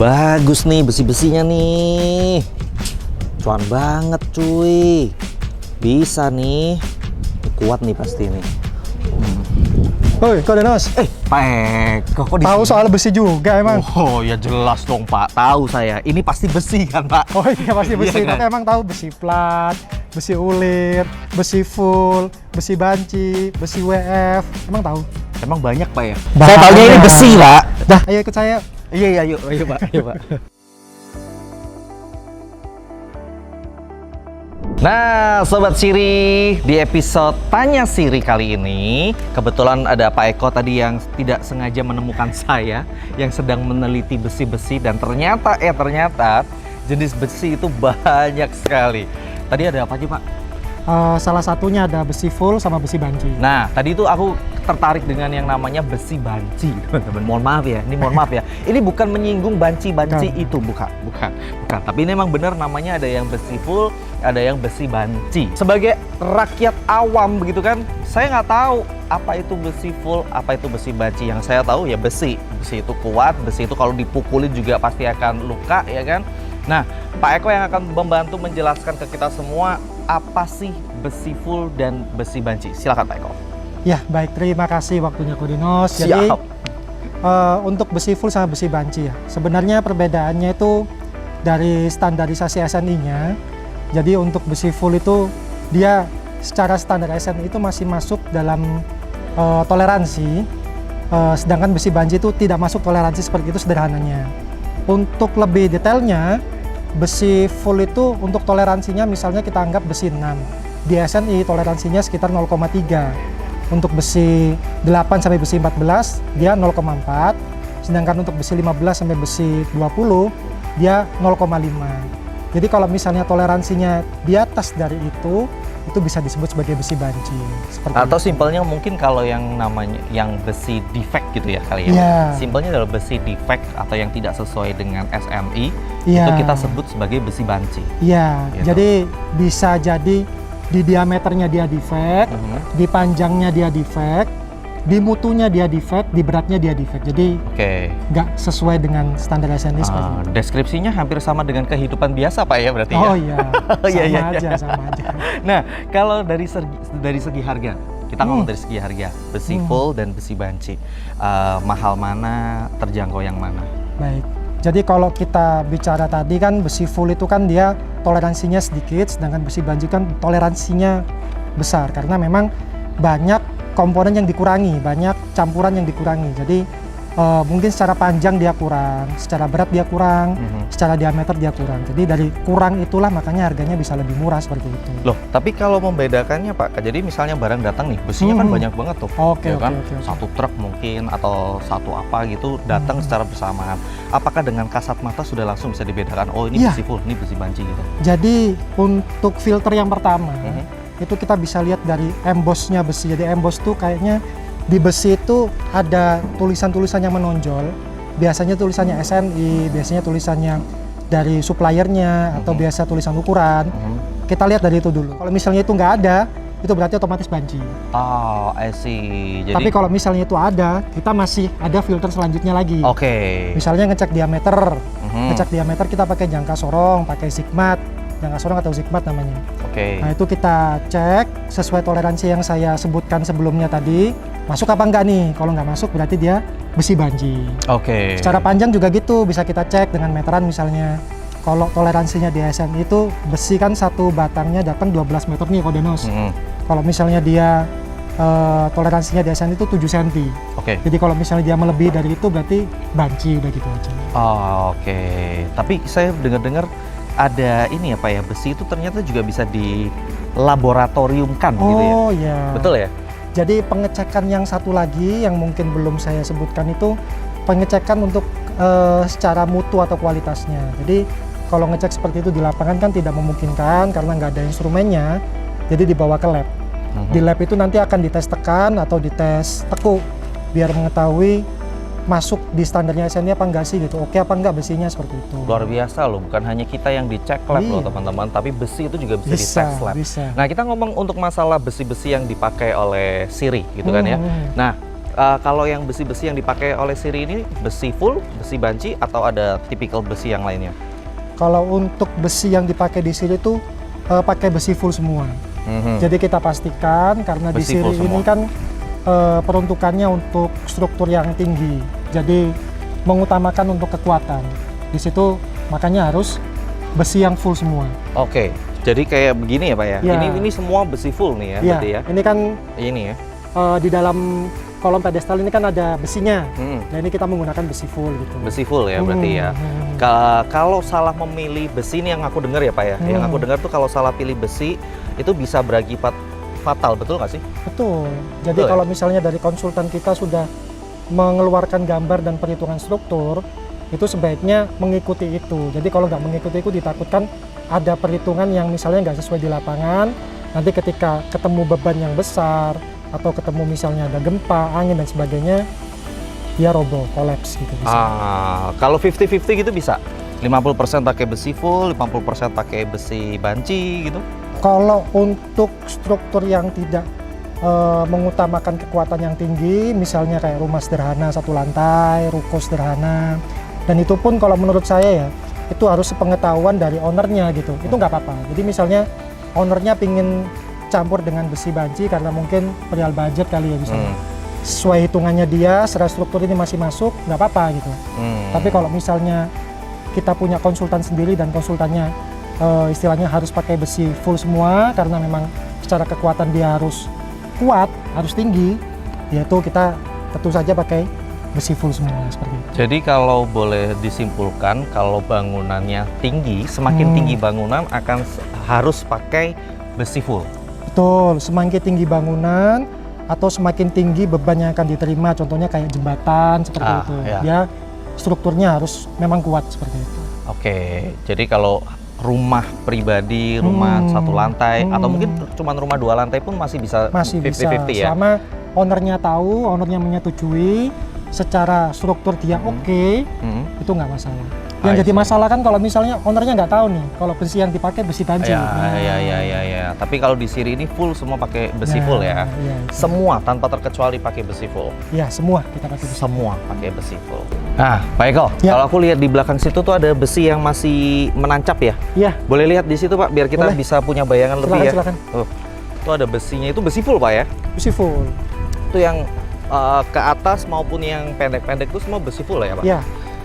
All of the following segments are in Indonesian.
Bagus nih besi-besinya nih. Cuan banget cuy. Bisa nih. Kuat nih pasti nih. Woi, Kak Denos. Pak, kok Tahu soal besi juga emang? Oh ya jelas dong Pak, tahu saya. Ini pasti besi kan Pak? Oh iya pasti besi, Iya kan? tapi emang tahu besi plat, besi ulir, besi full, besi banci, besi WF, emang tahu? Emang banyak Pak ya? Banyak. Saya tahunya ini besi Pak. Dah, ayo ikut saya. Iya, ayo Pak, ayo Pak. Nah, Sobat Siri, di episode Tanya Siri kali ini, kebetulan ada Pak Eko tadi yang tidak sengaja menemukan saya yang sedang meneliti besi-besi dan ternyata jenis besi itu banyak sekali. Tadi ada apa aja Pak? Salah satunya ada besi full sama besi banci. Nah, tadi itu aku tertarik dengan yang namanya besi banci, teman-teman. Mohon maaf ya. Ini bukan menyinggung banci-banci itu, bukan. Tapi ini memang benar namanya ada yang besi full, ada yang besi banci. Sebagai rakyat awam begitu kan, saya nggak tahu apa itu besi full, apa itu besi banci. Yang saya tahu ya besi. Besi itu kuat, besi itu kalau dipukulin juga pasti akan luka, ya kan? Nah, Pak Eko yang akan membantu menjelaskan ke kita semua apa sih besi full dan besi banci. Silakan Pak Eko. Ya, baik. Terima kasih waktunya Kodinos. Jadi, untuk besi full sama besi banci ya, sebenarnya perbedaannya itu dari standarisasi SNI-nya. Jadi untuk besi full itu dia secara standar SNI itu masih masuk dalam toleransi, sedangkan besi banci itu tidak masuk toleransi seperti itu sederhananya. Untuk lebih detailnya, besi full itu untuk toleransinya misalnya kita anggap besi 6. Di SNI toleransinya sekitar 0,3. Untuk besi 8 sampai besi 14 dia 0,4. Sedangkan untuk besi 15 sampai besi 20 dia 0,5. Jadi kalau misalnya toleransinya di atas dari itu bisa disebut sebagai besi banci. Atau simpelnya mungkin kalau yang namanya yang besi defect gitu ya kali ya. Yeah. Simpelnya adalah besi defect atau yang tidak sesuai dengan SNI, Yeah. itu kita sebut sebagai besi banci. Iya, Gitu. jadi bisa jadi di diameternya dia defect, di panjangnya dia defect, di mutunya dia defect, di beratnya dia defect. Jadi nggak sesuai dengan standar SNI seperti itu. Deskripsinya hampir sama dengan kehidupan biasa Pak ya berarti Oh ya? iya, sama aja. Nah, kalau dari segi harga, kita ngomong dari segi harga, besi full dan besi banci, mahal mana, terjangkau yang mana? Baik, jadi kalau kita bicara tadi kan besi full itu kan dia toleransinya sedikit, sedangkan besi banci kan toleransinya besar karena memang banyak komponen yang dikurangi, banyak campuran yang dikurangi. Jadi mungkin secara panjang dia kurang, secara berat dia kurang, secara diameter dia kurang. Jadi dari kurang itulah makanya harganya bisa lebih murah seperti itu. Loh, tapi kalau membedakannya Pak, jadi misalnya barang datang nih, besinya kan banyak banget tuh. Oke. Satu truk mungkin atau satu apa gitu datang secara bersamaan. Apakah dengan kasat mata sudah langsung bisa dibedakan, oh ini besi full, ini besi banci gitu? Jadi untuk filter yang pertama, itu kita bisa lihat dari embossnya besi. Jadi emboss tuh kayaknya di besi itu ada tulisan-tulisan yang menonjol. Biasanya tulisannya SNI, biasanya tulisannya dari suppliernya atau biasa tulisan ukuran. Kita lihat dari itu dulu. Kalau misalnya itu nggak ada, itu berarti otomatis banci. Oh, I see. Jadi, tapi kalau misalnya itu ada, kita masih ada filter selanjutnya lagi. Misalnya ngecek diameter. Ngecek diameter kita pakai jangka sorong, pakai zigmat. Jangka sorong atau zigmat namanya. Nah itu kita cek sesuai toleransi yang saya sebutkan sebelumnya tadi. Masuk apa enggak nih? Kalau nggak masuk berarti dia besi banci. Secara panjang juga gitu, bisa kita cek dengan meteran misalnya. Kalau toleransinya di SNI itu besi kan satu batangnya datang 12 meter nih Kodenos. Kalau misalnya dia toleransinya di SNI itu 7 cm. Jadi kalau misalnya dia melebihi dari itu berarti banci, udah gitu aja. Tapi saya dengar-dengar ada ini ya Pak ya, besi itu ternyata juga bisa di laboratoriumkan gitu ya? Oh iya. Betul ya? Jadi pengecekan yang satu lagi yang mungkin belum saya sebutkan itu pengecekan untuk secara mutu atau kualitasnya. Jadi kalau ngecek seperti itu di lapangan kan tidak memungkinkan karena nggak ada instrumennya, jadi dibawa ke lab. Di lab itu nanti akan dites tekan atau dites teku biar mengetahui masuk di standarnya SNI apa enggak sih gitu, oke apa enggak besinya seperti itu. Luar biasa loh, bukan hanya kita yang dicek lab loh teman-teman, tapi besi itu juga bisa dites lab. Nah kita ngomong untuk masalah besi-besi yang dipakai oleh Siri gitu kan ya. Nah Kalau yang besi-besi yang dipakai oleh Siri ini besi full, besi banci, atau ada tipikal besi yang lainnya? Kalau untuk besi yang dipakai di sini tuh pakai besi full semua. Jadi kita pastikan karena di Besi sini full ini semua. kan peruntukannya untuk struktur yang tinggi. Jadi mengutamakan untuk kekuatan. Di situ makanya harus besi yang full semua. Oke, jadi kayak begini ya Pak ya? Ya. Ini semua besi full nih ya, Iya, berarti ya? ini kan Ini ya? di dalam kolom pedestal ini kan ada besinya. Hmm, Nah ini kita menggunakan besi full gitu. besi full ya berarti ya? Kalau salah memilih besi, ini yang aku dengar ya Pak ya? Yang aku dengar tuh kalau salah pilih besi, itu bisa berakibat fatal, betul nggak sih? Betul. Jadi Betul ya? kalau misalnya dari konsultan kita sudah mengeluarkan gambar dan perhitungan struktur, itu sebaiknya mengikuti itu. Jadi kalau nggak mengikuti itu ditakutkan ada perhitungan yang misalnya nggak sesuai di lapangan, nanti ketika ketemu beban yang besar, atau ketemu misalnya ada gempa, angin dan sebagainya, dia roboh, kolaps gitu. Kalau 50-50 gitu bisa? 50% pakai besi full, 50% pakai besi banci gitu? Kalau untuk struktur yang tidak mengutamakan kekuatan yang tinggi, misalnya kayak rumah sederhana satu lantai, ruko sederhana, dan itu pun kalau menurut saya ya, itu harus sepengetahuan dari ownernya gitu, itu nggak apa-apa. Jadi misalnya ownernya pingin campur dengan besi banci karena mungkin perihal budget kali ya misalnya. Sesuai hitungannya dia, secara struktur ini masih masuk, nggak apa-apa gitu. Tapi kalau misalnya kita punya konsultan sendiri dan konsultannya istilahnya harus pakai besi full semua karena memang secara kekuatan dia harus kuat, harus tinggi, yaitu kita tentu saja pakai besi full semua seperti itu. Jadi kalau boleh disimpulkan, kalau bangunannya tinggi, semakin tinggi bangunan harus pakai besi full. Betul, semakin tinggi bangunan atau semakin tinggi beban yang akan diterima, contohnya kayak jembatan seperti itu. Ya. Dia strukturnya harus memang kuat seperti itu. Oke, jadi kalau rumah pribadi, rumah satu lantai, atau mungkin cuma rumah 2 lantai pun masih bisa 50-50 ya? Selama ownernya tahu, ownernya menyetujui, secara struktur dia oke, itu nggak masalah. Yang jadi masalah kan kalau misalnya ownernya nggak tahu nih, kalau besi yang dipakai besi banci. Ya. Tapi kalau di Siri ini full semua pakai besi full ya? Iya, Semua tanpa terkecuali pakai besi full? Ya, semua kita pakai besi. Semua pakai besi full. Nah, Pak Eko, Ya. kalau aku lihat di belakang situ tuh ada besi yang masih menancap ya? Iya. Boleh lihat di situ Pak, biar kita Boleh. bisa punya bayangan lebih ya? Silakan. Itu ada besinya, itu besi full Pak ya? Besi full. Itu yang ke atas maupun yang pendek-pendek itu semua besi full ya Pak? Iya,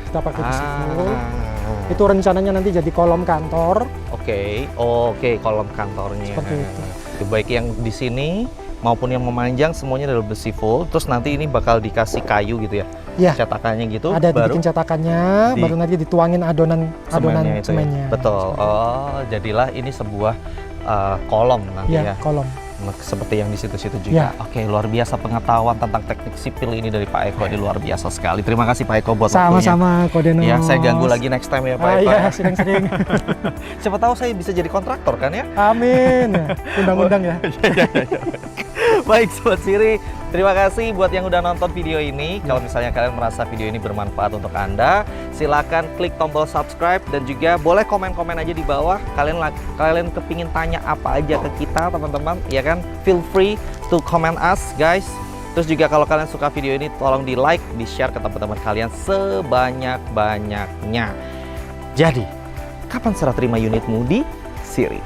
kita pakai besi full. Itu rencananya nanti jadi kolom kantor. Oke, kolom kantornya. Seperti itu. Baik yang di sini maupun yang memanjang semuanya adalah besi full. Terus nanti ini bakal dikasih kayu gitu ya? Iya. Cetakannya gitu. Ada baru dibikin cetakannya, baru nanti dituangin adonan semennya itu ya? semennya. Betul. Oh, jadilah ini sebuah kolom nanti ya. Iya, kolom. Seperti yang di situ-situ juga. Ya. Oke, luar biasa pengetahuan tentang teknik sipil ini dari Pak Eko. Ini luar biasa sekali. Terima kasih Pak Eko buat waktunya. Sama-sama, Kodenos. Ya, saya ganggu lagi next time ya Pak Eko. Iya, ya. sering-sering. Siapa tahu saya bisa jadi kontraktor kan ya? Amin. Undang-undang ya. Baik Sobat Siri, terima kasih buat yang udah nonton video ini. Kalau misalnya kalian merasa video ini bermanfaat untuk Anda, silakan klik tombol subscribe dan juga boleh komen-komen aja di bawah. Kalian kepingin tanya apa aja ke kita teman-teman, ya kan? Feel free to comment us guys. Terus juga kalau kalian suka video ini, tolong di like, di share ke teman-teman kalian sebanyak-banyaknya. Jadi, kapan serah terima unitmu di Siri?